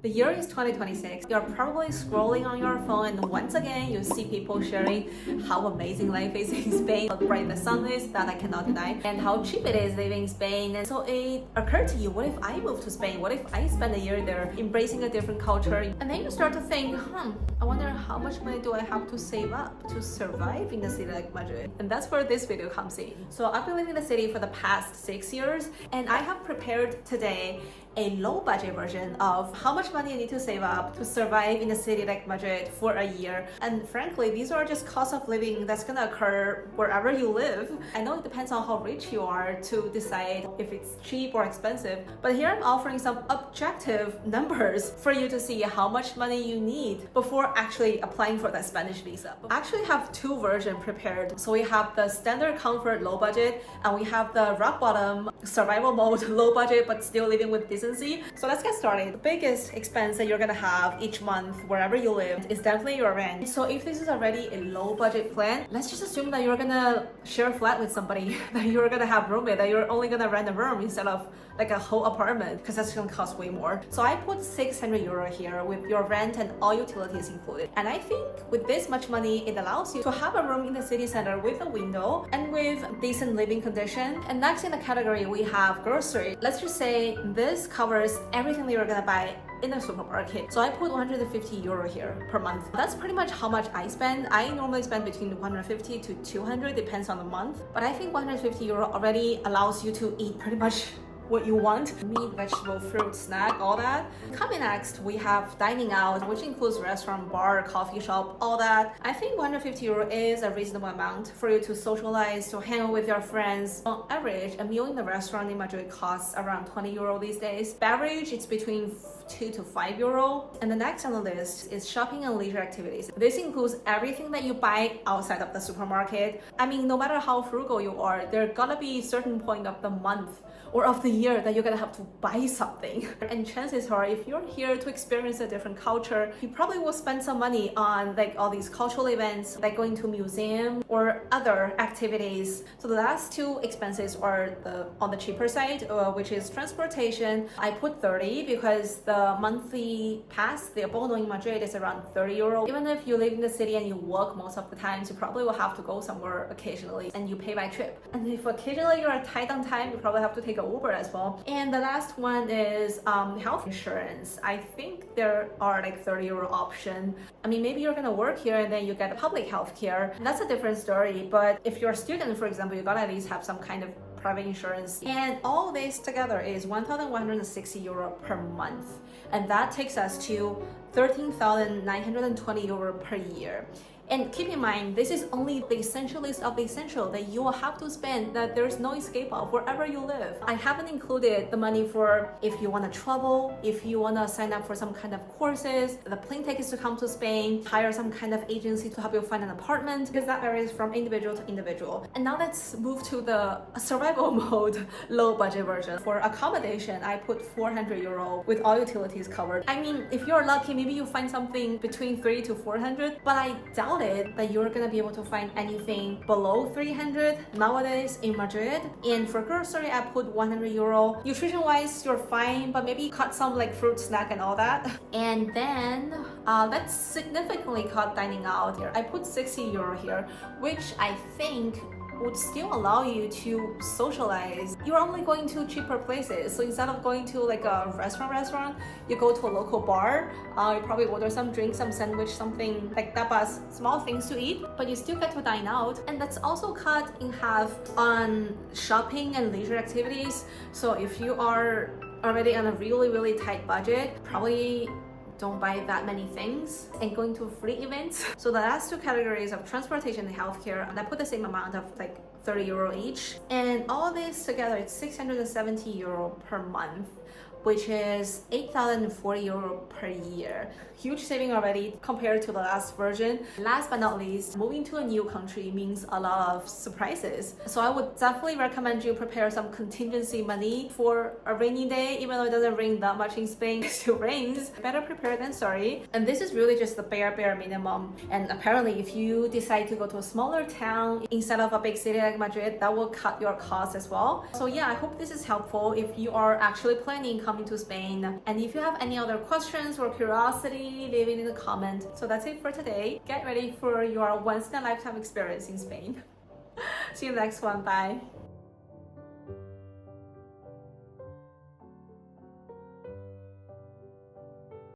The year is 2026. You're probably scrolling on your phone and once again you see people sharing how amazing life is in Spain, how bright the sun is, that I cannot deny, and how cheap it is living in Spain. And so it occurred to you, what if I move to Spain? What if I spend a year there embracing a different culture? And then you start to think, I wonder how much money do I have to save up to survive in a city like Madrid? And that's where this video comes in. So I've been living in the city for the past 6 years, and I have prepared today a low budget version of how much money you need to save up to survive in a city like Madrid for a year. And frankly, these are just costs of living that's gonna occur wherever you live. I know it depends on how rich you are to decide if it's cheap or expensive, but here I'm offering some objective numbers for you to see how much money you need before actually applying for that Spanish visa. I actually have two versions prepared. So we have the standard comfort low budget, and we have the rock bottom survival mode low budget but still living with decency. So let's get started. The biggest expense that you're gonna have each month wherever you live is definitely your rent. So if this is already a low budget plan, let's just assume that you're gonna share a flat with somebody, that you're gonna have roommate, that you're only gonna rent a room instead of like a whole apartment, because that's gonna cost way more. So I put 600 euro here with your rent and all utilities included. And I think with this much money, it allows you to have a room in the city center with a window and with decent living condition. And next in the category, we have grocery. Let's just say this covers everything that you're gonna buy in a supermarket. So I put 150 euro here per month. That's pretty much how much I spend. I normally spend between 150 to 200, depends on the month. But I think 150 euro already allows you to eat pretty much what you want: meat, vegetable, fruit, snack, all that. Coming next, we have dining out, which includes restaurant, bar, coffee shop, all that. I think 150 euro is a reasonable amount for you to socialize, to hang out with your friends. On average, a meal in the restaurant in Madrid costs around 20 euro these days. Beverage, it's between 2 to 5 euro. And the next on the list is shopping and leisure activities. This includes everything that you buy outside of the supermarket. I mean, no matter how frugal you are, there gotta be a certain point of the month or of the year that you're gonna have to buy something. And chances are, if you're here to experience a different culture, you probably will spend some money on like all these cultural events, like going to a museum or other activities. So the last two expenses are on the cheaper side, which is transportation. I put 30 because the monthly pass, the abono in Madrid, is around 30 euro. Even if you live in the city and you work most of the time, you probably will have to go somewhere occasionally and you pay by trip. And if occasionally you're tight on time, you probably have to take an Uber as well. And the last one is health insurance. I think there are like 30 euro option. I mean, maybe you're gonna work here and then you get public health care. That's a different story. But if you're a student, for example, you gotta at least have some kind of private insurance. And all this together is 1,160 euro per month. And that takes us to 13,920 euro per year. And keep in mind, this is only the essential list of the essential that you will have to spend, that there's no escape of wherever you live. I haven't included the money for if you want to travel, if you want to sign up for some kind of courses, the plane tickets to come to Spain, hire some kind of agency to help you find an apartment, because that varies from individual to individual. And now let's move to the survival mode low budget version. For accommodation, I put 400 euro with all utilities covered. I mean, if you're lucky, maybe you find something between 300 to 400, but I doubt that you're gonna be able to find anything below 300 nowadays in Madrid. And for grocery, I put 100 euro. Nutrition wise, you're fine, but maybe cut some like fruit snack and all that. And then let's significantly cut dining out here. I put 60 euro here, which I think would still allow you to socialize. You're only going to cheaper places. So instead of going to like a restaurant, you go to a local bar. You probably order some drink, some sandwich, something like tapas, small things to eat, but you still get to dine out. And that's also cut in half on shopping and leisure activities. So if you are already on a really, really tight budget, probably don't buy that many things and going to free events. So the last two categories of transportation and healthcare, and I put the same amount of like 30 euro each. And all this together, it's 670 euro per month, which is 8,040 euro per year. Huge saving already compared to the last version. Last but not least, moving to a new country means a lot of surprises. So I would definitely recommend you prepare some contingency money for a rainy day. Even though it doesn't rain that much in Spain, it still rains. Better prepared than sorry. And this is really just the bare minimum. And apparently if you decide to go to a smaller town instead of a big city like Madrid, that will cut your costs as well. So yeah, I hope this is helpful if you are actually planning coming to Spain. And if you have any other questions or curiosity, leave it in the comment. So that's it for today. Get ready for your once-in-a-lifetime experience in Spain. See you next one. Bye.